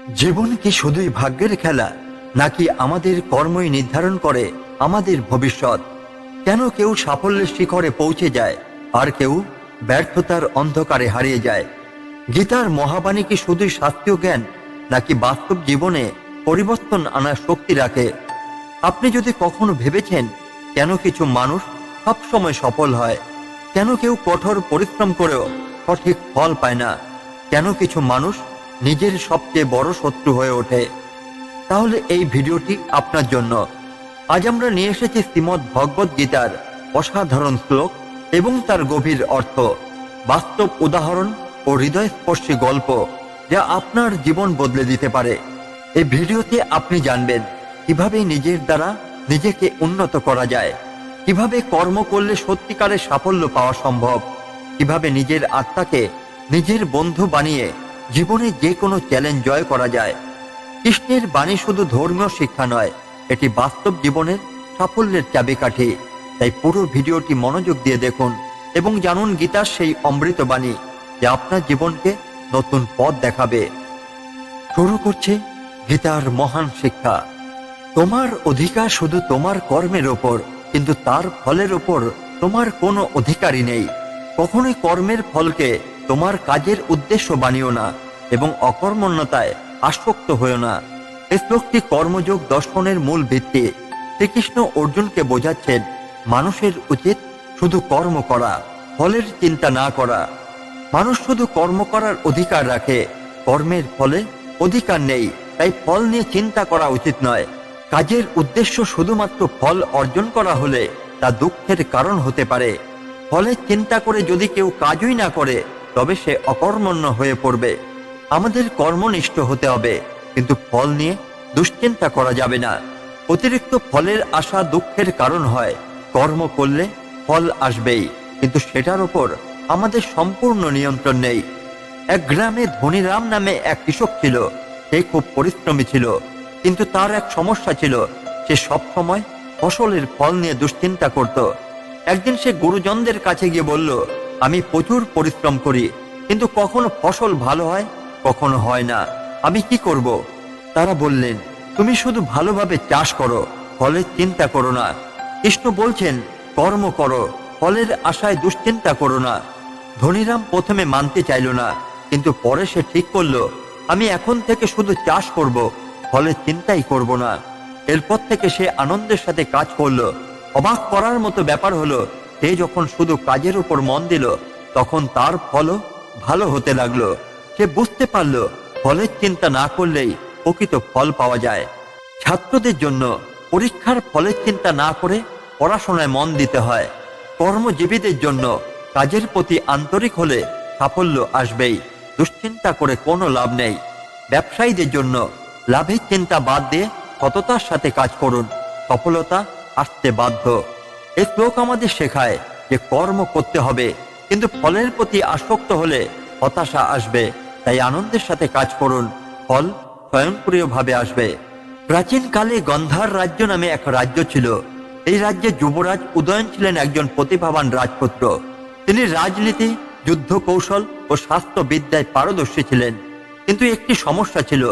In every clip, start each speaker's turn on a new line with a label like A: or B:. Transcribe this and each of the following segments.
A: জীবন কি শুধুই ভাগ্যের খেলা, নাকি আমাদের কর্মই নির্ধারণ করে আমাদের ভবিষ্যৎ? কেন কেউ সাফল্যের শিখরে পৌঁছে যায় আর কেউ ব্যর্থতার অন্ধকারে হারিয়ে যায়? গীতার মহাবাণী কি শুধুই শাস্ত্রীয় জ্ঞান, নাকি বাস্তব জীবনে পরিবর্তন আনার শক্তি রাখে? আপনি যদি কখনো ভেবেছেন কেন কিছু মানুষ সবসময় সফল হয়, কেন কেউ কঠোর পরিশ্রম করেও সঠিক ফল পায় না, কেন কিছু মানুষ নিজের সবচেয়ে বড় শত্রু হয়ে ওঠে, তাহলে এই ভিডিওটি আপনার জন্য। আজ আমরা নিয়ে এসেছি শ্রীমদ্ ভগবদ গীতার অসাধারণ শ্লোক এবং তার গভীর অর্থ, বাস্তব উদাহরণ ও হৃদয়স্পর্শী গল্প যা আপনার জীবন বদলে দিতে পারে। এই ভিডিওতে আপনি জানবেন কিভাবে নিজের দ্বারা নিজেকে উন্নত করা যায়, কিভাবে কর্ম করলে সত্যিকারের সাফল্য পাওয়া সম্ভব, কিভাবে নিজের আত্মাকে নিজের বন্ধু বানিয়ে জীবনে যে কোনো চ্যালেঞ্জ জয় করা যায়। কৃষ্ণের বাণী শুধু ধর্মীয় শিক্ষা নয়, এটি বাস্তব জীবনের সাফল্যের চাবিকাঠি। তাই পুরো ভিডিওটি মনোযোগ দিয়ে দেখুন এবং জানুন গীতার সেই অমৃত বাণী যা আপনার জীবনকে নতুন পথ দেখাবে। শুরু করছে গীতার মহান শিক্ষা। তোমার অধিকার শুধু তোমার কর্মের ওপর, কিন্তু তার ফলের ওপর তোমার কোনো অধিকারই নেই। কখনোই কর্মের ফলকে তোমার কাজের উদ্দেশ্য বানিও না এবং অকর্মণ্যতায় আসক্ত হয়েও না। এই শ্লোকটি কর্মযোগ দর্শনের মূল ভিত্তি। শ্রীকৃষ্ণ অর্জুনকে বোঝাচ্ছেন মানুষের উচিত শুধু কর্ম করা, ফলের চিন্তা না করা। মানুষ শুধু কর্ম করার অধিকার রাখে, কর্মের ফলে অধিকার নেই, তাই ফল নিয়ে চিন্তা করা উচিত নয়। কাজের উদ্দেশ্য শুধুমাত্র ফল অর্জন করা হলে তা দুঃখের কারণ হতে পারে। ফলের চিন্তা করে যদি কেউ কাজই না করে, তবে সে অকর্মণ্য হয়ে পড়বে। আমাদের কর্মনিষ্ঠ হতে হবে, কিন্তু ফল নিয়ে দুশ্চিন্তা করা যাবে না। অতিরিক্ত ফলের আশা দুঃখের কারণ হয়। কর্ম করলে ফল আসবেই, কিন্তু সেটার উপর আমাদের সম্পূর্ণ নিয়ন্ত্রণ নেই। এক গ্রামে ধনীরাম নামে এক কৃষক ছিল। সে খুব পরিশ্রমী ছিল, কিন্তু তার এক সমস্যা ছিল, সে সবসময় ফসলের ফল নিয়ে দুশ্চিন্তা করত। একদিন সে গুরুজনদের কাছে গিয়ে বলল, আমি প্রচুর পরিশ্রম করি, কিন্তু কখনো ফসল ভালো হয়, কখনো হয় না। আমি কি করব? তারা বললেন, তুমি শুধু ভালোভাবে চাষ করো, ফলের চিন্তা করো না। কৃষ্ণ বলছেন, কর্ম করো, ফলের আশায় দুশ্চিন্তা করো না। ধনীরাম প্রথমে মানতে চাইল না, কিন্তু পরে সে ঠিক করলো, আমি এখন থেকে শুধু চাষ করব, ফলের চিন্তাই করব না। এরপর থেকে সে আনন্দের সাথে কাজ করলো। অবাক করার মতো ব্যাপার হলো, সে যখন শুধু কাজের উপর মন দিল, তখন তার ফলও ভালো হতে লাগলো। সে বুঝতে পারল ফলের চিন্তা না করলেই প্রকৃত ফল পাওয়া যায়। ছাত্রদের জন্য পরীক্ষার ফলের চিন্তা না করে পড়াশোনায় মন দিতে হয়। কর্মজীবীদের জন্য কাজের প্রতি আন্তরিক হলে সাফল্য আসবেই, দুশ্চিন্তা করে কোনো লাভ নেই। ব্যবসায়ীদের জন্য লাভের চিন্তা বাদ দিয়ে সততার সাথে কাজ করুন, সফলতা আসতে বাধ্য। এই শ্লোক আমাদের শেখায় যে কর্ম করতে হবে, কিন্তু ফলের প্রতি আসক্ত হলে হতাশা আসবে। তাই আনন্দের সাথে কাজ করুন, ফল স্বয়ংক্রিয়ভাবে আসবে। প্রাচীনকালে গন্ধার রাজ্য নামে এক রাজ্য ছিল। এই রাজ্যে যুবরাজ উদয়ন ছিলেন একজন প্রতিভাবান রাজপুত্র। তিনি রাজনীতি, যুদ্ধ কৌশল ও স্বাস্থ্যবিদ্যায় পারদর্শী ছিলেন। কিন্তু একটি সমস্যা ছিল,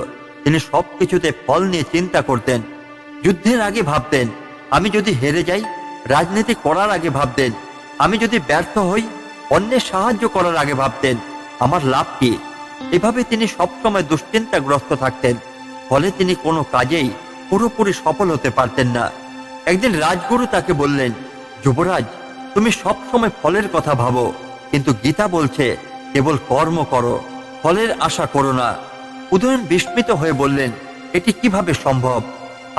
A: তিনি সবকিছুতে ফল নিয়ে চিন্তা করতেন। যুদ্ধের আগে ভাবতেন, আমি যদি হেরে যাই। রাজনীতি করার আগে ভাবতেন, আমি যদি ব্যর্থ হই। অন্যের সাহায্য করার আগে ভাবতেন, আমার লাভ কি। এভাবে তিনি সবসময় দুশ্চিন্তাগ্রস্ত থাকতেন। ফলে তিনি কোনো কাজেই পুরোপুরি সফল হতে পারতেন না। একদিন রাজগুরু তাকে বললেন, যুবরাজ, তুমি সবসময় ফলের কথা ভাবো, কিন্তু গীতা বলছে কেবল কর্ম করো, ফলের আশা করো না। উদয়ন বিস্মিত হয়ে বললেন, এটি কিভাবে সম্ভব?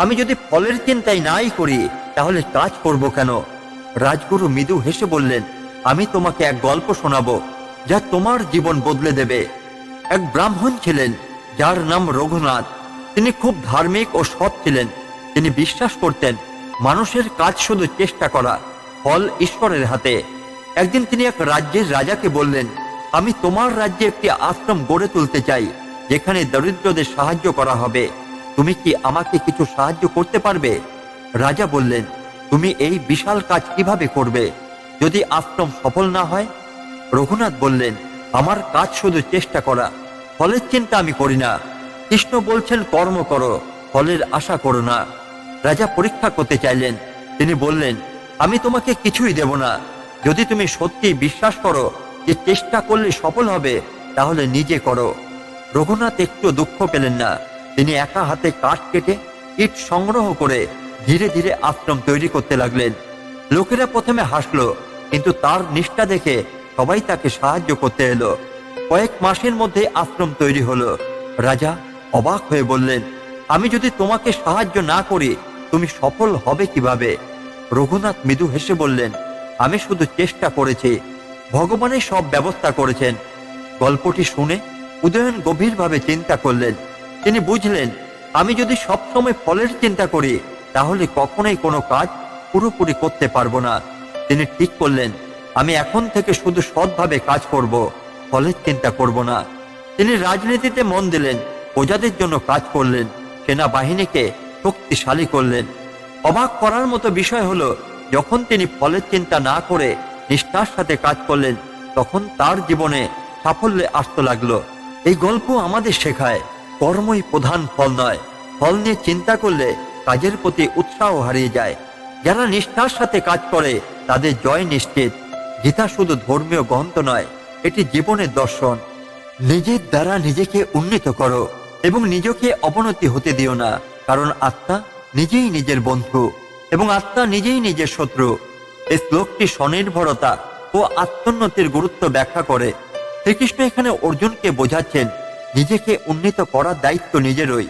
A: আমি যদি ফলের চিন্তাই নাই করি, তাহলে কাজ করব কেন? রাজগুরু মৃদু হেসে বললেন, আমি তোমাকে এক গল্প শোনাবো যা তোমার জীবন বদলে দেবে। এক ব্রাহ্মণ ছিলেন যার নাম রঘুনাথ। তিনি খুব ধার্মিক ও সৎ ছিলেন। তিনি বিশ্বাস করতেন মানুষের কাজ শুধু চেষ্টা করা, ফল ঈশ্বরের হাতে। একদিন তিনি এক রাজ্যের রাজাকে বললেন, আমি তোমার রাজ্যে একটি আশ্রম গড়ে তুলতে চাই, যেখানে দরিদ্রদের সাহায্য করা হবে। তুমি কি আমাকে কিছু সাহায্য করতে পারবে? রাজা বললেন, তুমি এই বিশাল কাজ কিভাবে করবে যদি আশ্রম সফল না হয়? রঘুনাথ বললেন, আমার কাজ শুধু চেষ্টা করা, ফলের চিন্তা আমি করি না। কৃষ্ণ বলছেন কর্ম করো, ফলের আশা করো না। রাজা পরীক্ষা করতে চাইলেন। তিনি বললেন, আমি তোমাকে কিছুই দেব না। যদি তুমি সত্যি বিশ্বাস করো যে চেষ্টা করলে সফল হবে, তাহলে নিজে করো। রঘুনাথ একটু দুঃখ পেলেন না। তিনি একা হাতে কাঠ কেটে ইট সংগ্রহ করে ধীরে ধীরে আশ্রম তৈরি করতে লাগলেন। লোকেরা প্রথমে হাসলো, কিন্তু তার নিষ্ঠা দেখে সবাই তাকে সাহায্য করতে এলো। কয়েক মাসের মধ্যে আশ্রম তৈরি হলো। রাজা অবাক হয়ে বললেন, আমি যদি তোমাকে সাহায্য না করি, তুমি সফল হবে কিভাবে? রঘুনাথ মৃদু হেসে বললেন, আমি শুধু চেষ্টা করেছি, ভগবানের সব ব্যবস্থা করেছেন। গল্পটি শুনে উদয়ন গভীরভাবে চিন্তা করলেন। তিনি বুঝলেন, আমি যদি সবসময় ফলের চিন্তা করি, তাহলে কখনোই কোনো কাজ পুরোপুরি করতে পারবো না। তিনি ঠিক করলেন, আমি এখন থেকে শুধু সৎভাবে কাজ করব, ফলের চিন্তা করব না। তিনি রাজনীতিতে মন দিলেন, প্রজাদের জন্য কাজ করলেন, সেনাবাহিনীকে শক্তিশালী করলেন। অবাক করার মতো বিষয় হলো, যখন তিনি ফলের চিন্তা না করে নিষ্ঠার সাথে কাজ করলেন, তখন তার জীবনে সাফল্যে আসতে লাগলো। এই গল্প আমাদের শেখায়, কর্মই প্রধান, ফল নয়। ফল নিয়ে চিন্তা করলে কাজের প্রতি উৎসাহ হারিয়ে যায়। যারা নিষ্ঠার সাথে কাজ করে তাদের জয় নিশ্চিত। গীতা শুধু ধর্মীয় গ্রন্থ নয়, এটি জীবনের দর্শন। নিজের দ্বারা নিজেকে উন্নীত করো এবং নিজেকে অবনতি হতে দিও না, কারণ আত্মা নিজেই নিজের বন্ধু এবং আত্মা নিজেই নিজের শত্রু। এই শ্লোকটি স্বনির্ভরতা ও আত্মোন্নতির গুরুত্ব ব্যাখ্যা করে। শ্রীকৃষ্ণ এখানে অর্জুনকে বোঝাচ্ছেন, নিজেকে উন্নীত করার দায়িত্ব নিজেরই।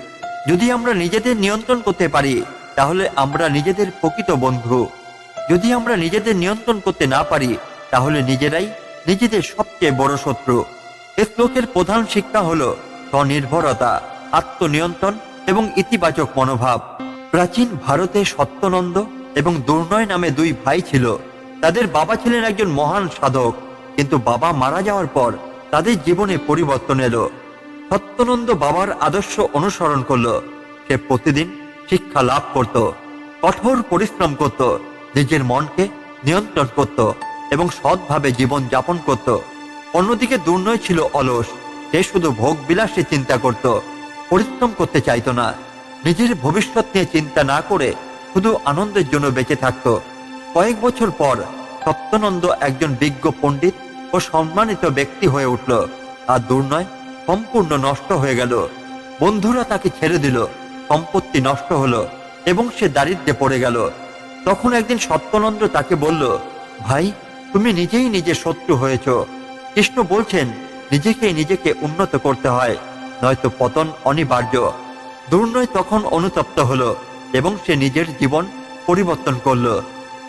A: যদি আমরা নিজেদের নিয়ন্ত্রণ করতে পারি, তাহলে আমরা নিজেদের প্রকৃত বন্ধু। যদি আমরা নিজেদের নিয়ন্ত্রণ করতে না পারি, তাহলে নিজেরাই নিজেদের সবচেয়ে বড় শত্রু। এই শ্লোকের প্রধান শিক্ষা হলো স্বনির্ভরতা, আত্মনিয়ন্ত্রণ এবং ইতিবাচক মনোভাব। প্রাচীন ভারতে সত্যনন্দ এবং দুর্নয় নামে দুই ভাই ছিল। তাদের বাবা ছিলেন একজন মহান সাধক, কিন্তু বাবা মারা যাওয়ার পর তাদের জীবনে পরিবর্তন এলো। সত্যনন্দ বাবার আদর্শ অনুসরণ করলো। সে প্রতিদিন শিক্ষা লাভ করত, কঠোর পরিশ্রম করত, নিজের মনকে নিয়ন্ত্রণ করত এবং সৎভাবে জীবন যাপন করত। অন্যদিকে দুর্নয় ছিল অলস। সে শুধু ভোগ বিলাসে চিন্তা করত, পরিশ্রম করতে চাইতো না। নিজের ভবিষ্যৎ নিয়ে চিন্তা না করে শুধু আনন্দের জন্য বেঁচে থাকত। কয়েক বছর পর সত্যনন্দ একজন বিজ্ঞ পণ্ডিত ও সম্মানিত ব্যক্তি হয়ে উঠল, আর দুর্নয় সম্পূর্ণ নষ্ট হয়ে গেল। বন্ধুরা তাকে ছেড়ে দিল, সম্পত্তি নষ্ট হলো এবং সে দারিদ্র্যে পড়ে গেল। তখন একদিন সত্যনন্দ তাকে বলল, ভাই, তুমি নিজেই নিজের শত্রু হয়েছ। কৃষ্ণ বলছেন, নিজেকে উন্নত করতে হয়, নয়তো পতন অনিবার্য। দুর্নয় তখন অনুতপ্ত হলো এবং সে নিজের জীবন পরিবর্তন করল।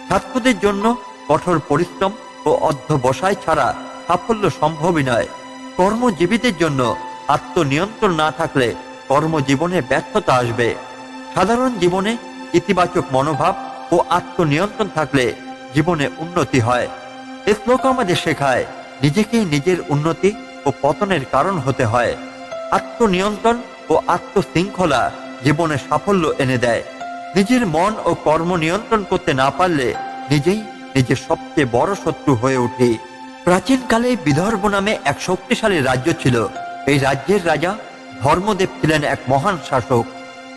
A: ছাত্রদের জন্য কঠোর পরিশ্রম ও অধ্যবসায় ছাড়া সাফল্য সম্ভবই নয়। কর্মজীবীদের জন্য আত্মনিয়ন্ত্রণ না থাকলে কর্মজীবনে ব্যর্থতা আসবে। সাধারণ জীবনে ইতিবাচক মনোভাব ও আত্মনিয়ন্ত্রণ থাকলে জীবনে উন্নতি হয়। এই শ্লোক আমাদের শেখায়, নিজেকেই নিজের উন্নতি ও পতনের কারণ হতে হয়। আত্মনিয়ন্ত্রণ ও আত্মশৃঙ্খলা জীবনে সাফল্য এনে দেয়। নিজের মন ও কর্ম নিয়ন্ত্রণ করতে না পারলে নিজেই নিজের সবচেয়ে বড় শত্রু হয়ে উঠি। প্রাচীনকালে বিদর্ভ নামে এক শক্তিশালী রাজ্য ছিল। এই রাজ্যের রাজা ধর্মদেব ছিলেন এক মহান শাসক।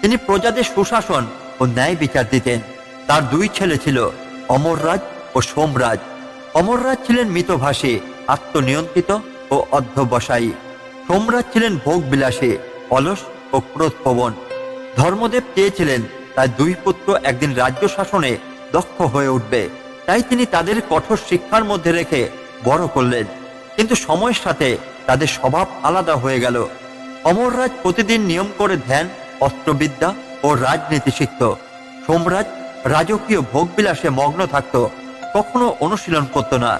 A: তিনি প্রজাদের সুশাসন ও ন্যায় বিচার দিতেন। তার দুই ছেলে ছিল, অমররাজ ও সোমরাজ। অমররাজ ছিলেন মিতভাষী, আত্মনিয়ন্ত্রিত ও অধ্যবসায়ী। সোমরাজ ছিলেন ভোগ বিলাসী, অলস ও ক্রোধপ্রবণ। ধর্মদেব চেয়েছিলেন তার দুই পুত্র একদিন রাজ্য শাসনে দক্ষ হয়ে উঠবে, তাই তিনি তাদের কঠোর শিক্ষার মধ্যে রেখে বড় করলেন। কিন্তু সময়ের সাথে তাদের স্বভাব আলাদা হয়ে গেল। অমররাজ প্রতিদিন নিয়ম করে ধ্যান, অস্ত্রবিদ্যা ও রাজনীতি শিখত। সোমরাজ রাজকীয় ভোগবিলাসে মগ্ন থাকত, কখনো অনুশীলন করত না।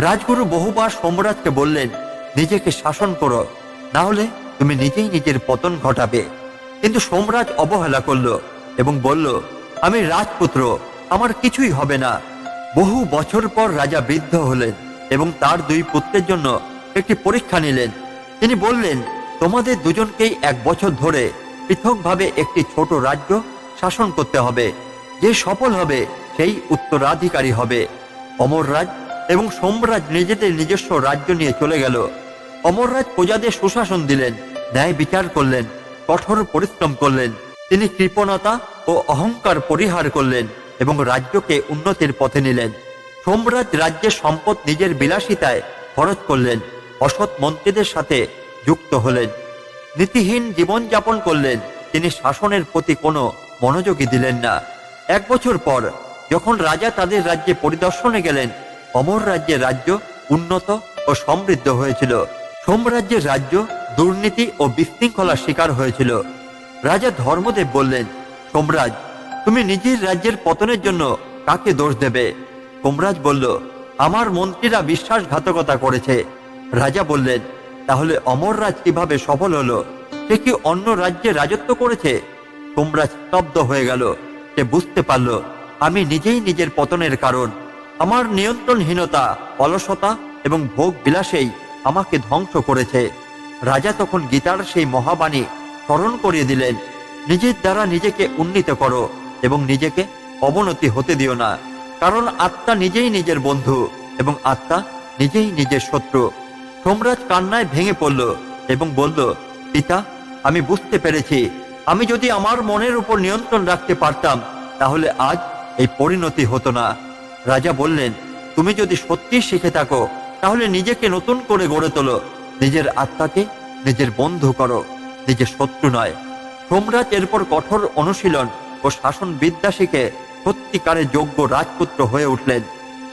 A: রাজগুরু বহুবার সোমরাজকে বললেন, নিজেকে শাসন করো, না হলে তুমি নিজেই নিজের পতন ঘটাবে। কিন্তু সোমরাজ অবহেলা করল এবং বলল, আমি রাজপুত্র, আমার কিছুই হবে না। বহু বছর পর রাজা বৃদ্ধ হলেন এবং তার দুই পুত্রের জন্য একটি পরীক্ষা নিলেন। তিনি বললেন, তোমাদের দুজনকেই 1 বছর ধরে পৃথকভাবে একটি ছোট রাজ্য শাসন করতে হবে। যে সফল হবে সেই উত্তরাধিকারী হবে। অমররাজ এবং সোমরাজ নিজেদের নিজস্ব রাজ্য নিয়ে চলে গেল। অমররাজ প্রজাদের সুশাসন দিলেন, ন্যায় বিচার করলেন ও কঠোর পরিশ্রম করলেন। তিনি কৃপণতা ও অহংকার পরিহার করলেন এবং রাজ্যকে উন্নতির পথে নিলেন। সোমরাজ রাজ্যের সম্পদ নিজের বিলাসিতায় খরচ করলেন, অসৎ মন্ত্রীদের সাথে যুক্ত হলেন, নীতিহীন জীবনযাপন করলেন। তিনি শাসনের প্রতি কোনো মনোযোগী দিলেন না। 1 বছর পর যখন রাজা তাদের রাজ্যে পরিদর্শনে গেলেন, অমর রাজ্যের রাজ্য উন্নত ও সমৃদ্ধ হয়েছিল। সোমরাজ্যের রাজ্য দুর্নীতি ও বিশৃঙ্খলার শিকার হয়েছিল। রাজা ধর্মদেব বললেন, সোমরাজ, তুমি নিজের রাজ্যের পতনের জন্য কাকে দোষ দেবে? সোমরাজ বলল, আমার মন্ত্রীরা বিশ্বাসঘাতকতা করেছে। রাজা বললেন, তাহলে অমররাজ কিভাবে সফল হলো? সে কি অন্য রাজ্যে রাজত্ব করেছে? সোমরাজ স্তব্ধ হয়ে গেল। সে বুঝতে পারল, আমি নিজেই নিজের পতনের কারণ। আমার নিয়ন্ত্রণহীনতা, অলসতা এবং ভোগ বিলাসেই আমাকে ধ্বংস করেছে। রাজা তখন গীতার সেই মহাবাণী স্মরণ করিয়ে দিলেন, নিজের দ্বারা নিজেকে উন্নীত করো এবং নিজেকে অবনতি হতে দিও না, কারণ আত্মা নিজেই নিজের বন্ধু এবং আত্মা নিজেই নিজের শত্রু। সোমরাজ কান্নায় ভেঙে পড়ল এবং বলল, পিতা, আমি বুঝতে পেরেছি, আমি যদি আমার মনের উপর নিয়ন্ত্রণ রাখতে পারতাম তাহলে আজ এই পরিণতি হতো না। রাজা বললেন, তুমি যদি সত্যি শিখে থাকো তাহলে নিজেকে নতুন করে গড়ে তোলো, নিজের আত্মাকে নিজের বন্ধু করো, নিজের শত্রু নয়। সোমরাজ এরপর কঠোর অনুশীলন ও শাসন বিদ্যা শিখে সত্যিকারের যোগ্য রাজপুত্র হয়ে উঠলেন।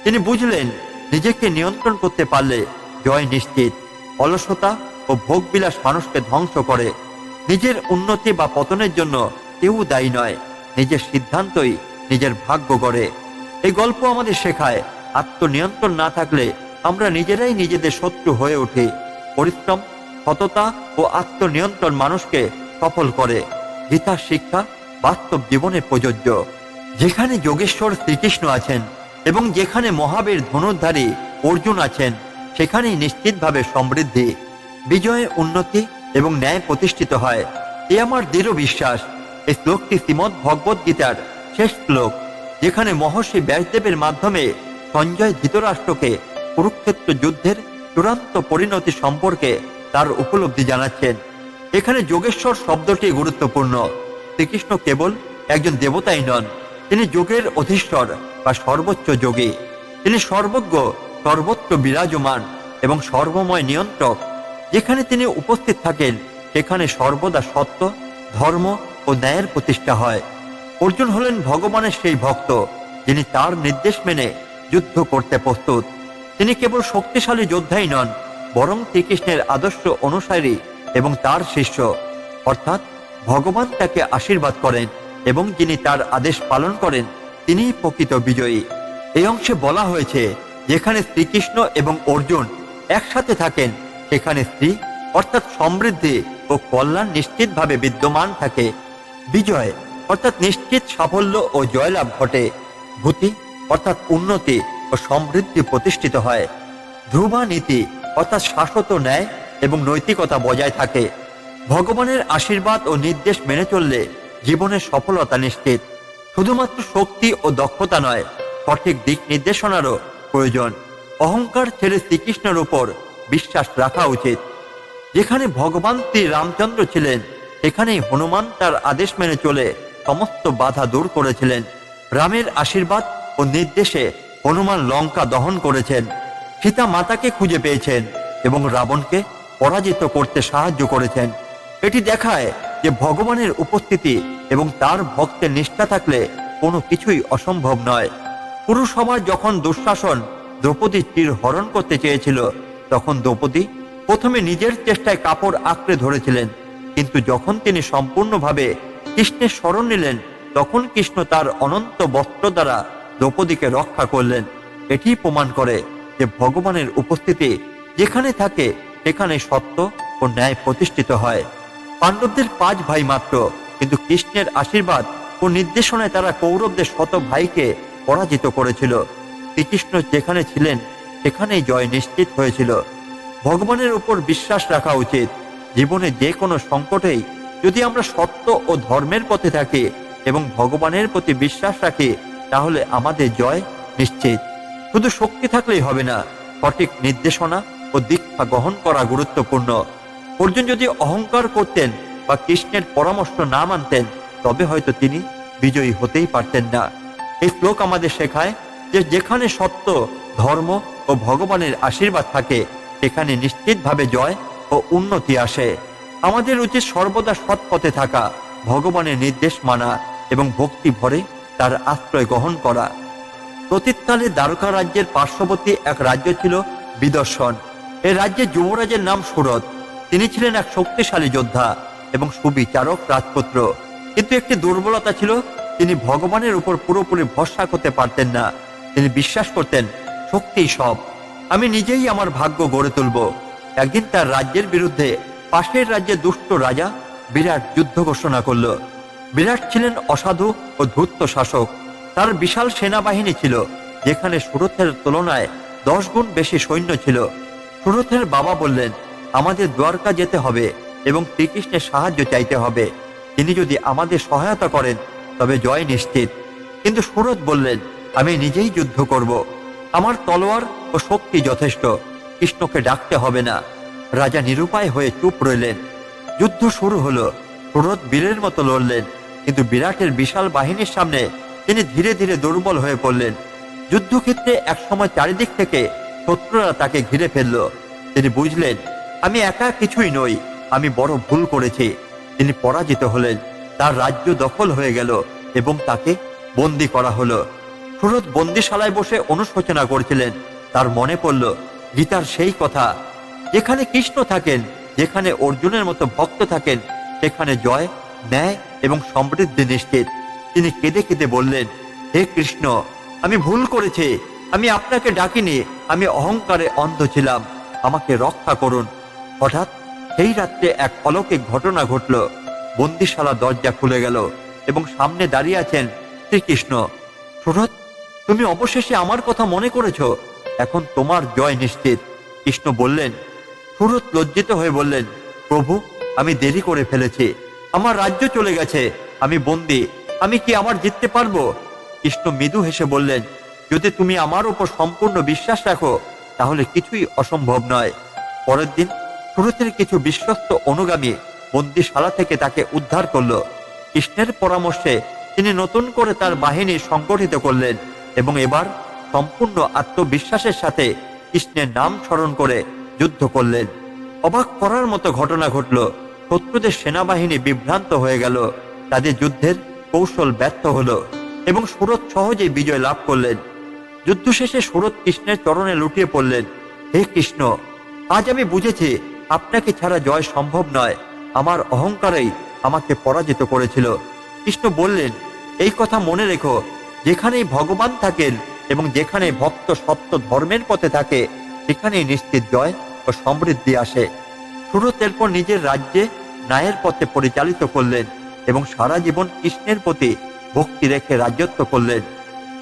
A: তিনি বুঝলেন, নিজেকে নিয়ন্ত্রণ করতে পারলে জয় নিশ্চিত। অলসতা ও ভোগবিলাস মানুষকে ধ্বংস করে। নিজের উন্নতি বা পতনের জন্য কেউ দায়ী নয়, নিজের সিদ্ধান্তই নিজের ভাগ্য গড়ে। এই গল্প আমাদের শেখায়, আত্মনিয়ন্ত্রণ না থাকলে আমরা নিজেরাই নিজেদের শত্রু হয়ে উঠি। পরিশ্রম, সততা ও আত্মনিয়ন্ত্রণ মানুষকে সফল করে। গীতার শিক্ষা বাস্তব জীবনে প্রযোজ্য। যেখানে যোগেশ্বর শ্রীকৃষ্ণ আছেন এবং যেখানে মহাবীর ধনুর্ধারী অর্জুন আছেন, সেখানেই নিশ্চিতভাবে সমৃদ্ধি, বিজয়, উন্নতি এবং ন্যায় প্রতিষ্ঠিত হয়। এ আমার দৃঢ় বিশ্বাস। এই শ্লোকটি শ্রীমদ্ ভগবদ্ গীতার শেষ শ্লোক, যেখানে মহর্ষি ব্যাসদেবের মাধ্যমে সঞ্জয় ধৃতরাষ্ট্রকে কুরুক্ষেত্র যুদ্ধের চূড়ান্ত পরিণতি সম্পর্কে তার উপলব্ধি জানাচ্ছেন। এখানে যোগেশ্বর শব্দটি গুরুত্বপূর্ণ। শ্রীকৃষ্ণ কেবল একজন দেবতাই নন, তিনি যোগের অধীশ্বর বা সর্বোচ্চ যোগী। তিনি সর্বজ্ঞ, সর্বত্র বিরাজমান এবং সর্বময় নিয়ন্ত্রক। যেখানে তিনি উপস্থিত থাকেন সেখানে সর্বদা সত্য, ধর্ম ও ন্যায়ের প্রতিষ্ঠা হয়। অর্জুন হলেন ভগবানের সেই ভক্ত যিনি তার নির্দেশ মেনে যুদ্ধ করতে প্রস্তুত। তিনি কেবল শক্তিশালী যোদ্ধাই নন, বরং শ্রীকৃষ্ণের আদর্শ অনুসারী এবং তার শিষ্য। অর্থাৎ ভগবান তাকে আশীর্বাদ করেন এবং যিনি তার আদেশ পালন করেন তিনিই প্রকৃত বিজয়ী। এই অংশে বলা হয়েছে, যেখানে শ্রীকৃষ্ণ এবং অর্জুন একসাথে থাকেন সেখানে স্ত্রী অর্থাৎ সমৃদ্ধি ও কল্যাণ নিশ্চিতভাবে বিদ্যমান থাকে। বিজয় অর্থাৎ নিশ্চিত সাফল্য ও জয়লাভ ঘটে। ভূতি অর্থাৎ উন্নতি ও সমৃদ্ধি প্রতিষ্ঠিত হয়। ধ্রুবা নীতি অর্থাৎ শাশ্বত ন্যায় এবং নৈতিকতা বজায় থাকে। ভগবানের আশীর্বাদ ও নির্দেশ মেনে চললে জীবনের সফলতা নিশ্চিত। শুধুমাত্র শক্তি ও দক্ষতা নয়, সঠিক দিক নির্দেশনারও প্রয়োজন। অহংকার ছেড়ে শ্রীকৃষ্ণের উপর বিশ্বাস রাখা উচিত। যেখানে ভগবান শ্রী রামচন্দ্র ছিলেন সেখানেই হনুমান তার আদেশ মেনে চলে সমস্ত বাধা দূর করেছিলেন। রামের আশীর্বাদ ও নির্দেশে হনুমান লঙ্কা দহন করেছেন, সীতা মাতাকে খুঁজে পেয়েছেন এবং রাবণকে পরাজিত করতে সাহায্য করেছেন। এটি দেখায় যে ভগবানের উপস্থিতি এবং তার ভক্তের নিষ্ঠা থাকলে কোনো কিছুই অসম্ভব নয়। পুরু সমাজ যখন দুঃশাসন দ্রৌপদীর তীর হরণ করতে চেয়েছিল, তখন দ্রৌপদী প্রথমে নিজের চেষ্টায় কাপড় আঁকড়ে ধরেছিলেন, কিন্তু যখন তিনি সম্পূর্ণভাবে কৃষ্ণের শরণ নিলেন তখন কৃষ্ণ তার অনন্ত বস্ত্র দ্বারা দ্রৌপদীকে রক্ষা করলেন। এটি প্রমাণ করে যে ভগবানের উপস্থিতি যেখানে থাকে সেখানে সত্য ও ন্যায় প্রতিষ্ঠিত হয়। পাণ্ডবদের 5 ভাই মাত্র, কিন্তু কৃষ্ণের আশীর্বাদ ও নির্দেশনায় তারা কৌরবদের শত ভাইকে পরাজিত করেছিল। শ্রীকৃষ্ণ যেখানে ছিলেন সেখানেই জয় নিশ্চিত হয়েছিল। ভগবানের উপর বিশ্বাস রাখা উচিত। জীবনে যে কোনো সংকটেই যদি আমরা সত্য ও ধর্মের পথে থাকি এবং ভগবানের প্রতি বিশ্বাস রাখি তাহলে আমাদের জয় নিশ্চিত। শুধু শক্তি থাকলেই হবে না, সঠিক নির্দেশনা ও দীক্ষা গ্রহণ করা গুরুত্বপূর্ণ। অর্জুন যদি অহংকার করতেন বা কৃষ্ণের পরামর্শ না মানতেন, তবে হয়তো তিনি বিজয়ী হতেই পারতেন না। এই শ্লোক আমাদের শেখায় যে যেখানে সত্য, ধর্ম ও ভগবানের আশীর্বাদ থাকে, সেখানে নিশ্চিতভাবে জয় ও উন্নতি আসে। আমাদের উচিত সর্বদা সৎ পথে থাকা, ভগবানের নির্দেশ মানা এবং ভক্তি ভরে তার আশ্রয় গ্রহণ করা। অতীতকালে দ্বারকা রাজ্যের পার্শ্ববর্তী এক রাজ্য ছিল বিদর্শন। এই রাজ্যের যুবরাজের নাম সুরত। তিনি ছিলেন এক শক্তিশালী যোদ্ধা এবং সুবিচারক রাজপুত্র। কিন্তু একটি দুর্বলতা ছিল, তিনি ভগবানের উপর পুরোপুরি ভরসা করতে পারতেন না। তিনি বিশ্বাস করতেন শক্তিই সব, আমি নিজেই আমার ভাগ্য গড়ে তুলব। একদিন তার রাজ্যের বিরুদ্ধে পাশের রাজ্যের দুষ্ট রাজা বিরাট যুদ্ধ ঘোষণা করল। বিরাট ছিলেন অসাধু ও ধূর্ত শাসক। তার বিশাল সেনাবাহিনী ছিল, যেখানে সুরথের তুলনায় 10 গুণ বেশি সৈন্য ছিল। সুরথের বাবা বললেন, আমাদের দ্বারকা যেতে হবে এবং শ্রীকৃষ্ণের সাহায্য চাইতে হবে। তিনি যদি আমাদের সহায়তা করেন তবে জয় নিশ্চিত। কিন্তু সুরথ বললেন, আমি নিজেই যুদ্ধ করব, আমার তলোয়ার ও শক্তি যথেষ্ট, কৃষ্ণকে ডাকতে হবে না। রাজা নিরুপায় হয়ে চুপ রইলেন। যুদ্ধ শুরু হলো। সুরথ বীরের মতো লড়লেন, কিন্তু বিরাটের বিশাল বাহিনীর সামনে তিনি ধীরে ধীরে দুর্বল হয়ে পড়লেন। যুদ্ধক্ষেত্রে একসময় চারিদিক থেকে শত্রুরা তাকে ঘিরে ফেলল। তিনি বুঝলেন, আমি একা কিছুই নই, আমি বড় ভুল করেছি। তিনি পরাজিত হলেন। তার রাজ্য দখল হয়ে গেল এবং তাকে বন্দী করা হলো। সুরথ বন্দিশালায় বসে অনুশোচনা করছিলেন। তার মনে পড়ল গীতার সেই কথা, যেখানে কৃষ্ণ থাকেন, যেখানে অর্জুনের মতো ভক্ত থাকেন, সেখানে জয়, ন্যায় এবং সমৃদ্ধি নিশ্চিত। তিনি কেঁদে কেঁদে বললেন, হে কৃষ্ণ, আমি ভুল করেছি, আমি আপনাকে ডাকিনি, আমি অহংকারে অন্ধ ছিলাম, আমাকে রক্ষা করুন। হঠাৎ সেই রাত্রে এক অলৌকিক ঘটনা ঘটল। বন্দিশালা দরজা খুলে গেল এবং সামনে দাঁড়িয়ে আছেন শ্রীকৃষ্ণ। সুরথ, তুমি অবশেষে আমার কথা মনে করেছ, এখন তোমার জয় নিশ্চিত। কৃষ্ণ বললেন। সুরথ লজ্জিত হয়ে বললেন, প্রভু, আমি দেরি করে ফেলেছি, আমার রাজ্য চলে গেছে, আমি বন্দী, আমি কি আমার জিততে পারবো? কৃষ্ণ মৃদু হেসে বললেন, যদি তুমি আমার উপর সম্পূর্ণ বিশ্বাস রাখো, তাহলে কিছুই অসম্ভব নয়। পরের দিন সুরথের কিছু বিশ্বস্ত অনুগামী বন্দিশালা থেকে তাকে উদ্ধার করল। কৃষ্ণের পরামর্শে তিনি নতুন করে তার বাহিনী সংগঠিত করলেন এবং এবার সম্পূর্ণ আত্মবিশ্বাসের সাথে কৃষ্ণের নাম স্মরণ করে যুদ্ধ করলেন। অবাক করার মতো ঘটনা ঘটল। শত্রুদের সেনাবাহিনী বিভ্রান্ত হয়ে গেল, তাদের যুদ্ধের কৌশল ব্যর্থ হলো এবং সুরথ সহজেই বিজয় লাভ করলেন। যুদ্ধ শেষে সুরথ কৃষ্ণের চরণে লুটিয়ে পড়লেন, হে কৃষ্ণ, আজ আমি বুঝেছি আপনাকে ছাড়া জয় সম্ভব নয়, আমার অহংকারেই আমাকে পরাজিত করেছিল। কৃষ্ণ বললেন, এই কথা মনে রেখো, যেখানেই ভগবান থাকেন এবং যেখানে ভক্ত সত্য ধর্মের পথে থাকে, সেখানেই নিশ্চিত জয় ও সমৃদ্ধি আসে। সুরথ এরপর নিজের রাজ্যে ন্যায়ের পথে পরিচালিত করলেন এবং সারা জীবন কৃষ্ণের প্রতি ভক্তি রেখে রাজত্ব করলেন।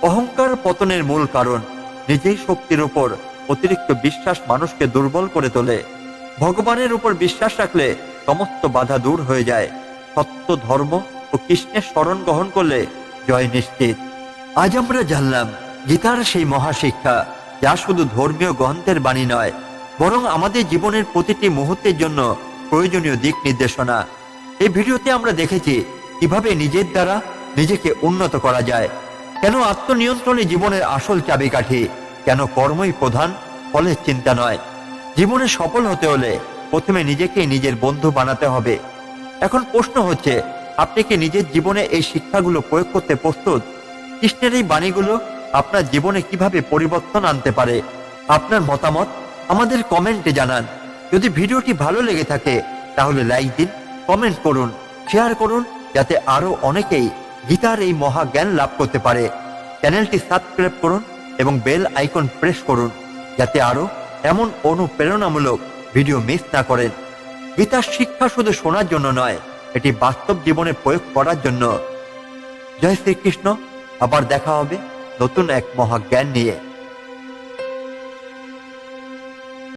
A: অহংকার পতনের মূল কারণ। নিজেই শক্তির উপর অতিরিক্ত বিশ্বাস মানুষকে দুর্বল করে তোলে। ভগবানের উপর বিশ্বাস রাখলে সমস্ত বাধা দূর হয়ে যায়। সত্য, ধর্ম ও কৃষ্ণের শরণ গ্রহণ করলে জয় নিশ্চিত। আজ আমরা জানলাম গীতার সেই মহাশিক্ষা, যা শুধু ধর্মীয় গ্রন্থের বাণী নয়, বরং আমাদের জীবনের প্রতিটি মুহূর্তের জন্য প্রয়োজনীয় দিক নির্দেশনা। এই ভিডিওতে আমরা দেখেছি কিভাবে নিজের দ্বারা নিজেকে উন্নত করা যায়, কেন আত্মনিয়ন্ত্রণই জীবনের আসল চাবিকাঠি, কেন কর্মই প্রধান, ফলের চিন্তা নয়। জীবনে সফল হতে হলে প্রথমে নিজেকে নিজের বন্ধু বানাতে হবে। এখন প্রশ্ন হচ্ছে, আপনি কি নিজের জীবনে এই শিক্ষাগুলো প্রয়োগ করতে প্রস্তুত? কৃষ্ণের এই বাণীগুলো আপনার জীবনে কিভাবে পরিবর্তন আনতে পারে? আপনার মতামত আমাদের কমেন্টে জানান। যদি ভিডিওটি ভালো লেগে থাকে তাহলে লাইক দিন, কমেন্ট করুন, শেয়ার করুন, যাতে আরো অনেকেই গীতার এই মহা জ্ঞান লাভ করতে পারে। চ্যানেলটি সাবস্ক্রাইব করুন এবং বেল আইকন প্রেস করুন, যাতে আরো এমন অনুপ্রেরণামূলক ভিডিও মিস না করেন। গীতার শিক্ষা শুধু শোনার জন্য নয়, এটি বাস্তব জীবনে প্রয়োগ করার জন্য। জয় শ্রীকৃষ্ণ। আবার দেখা হবে নতুন এক মহা জ্ঞান নিয়ে।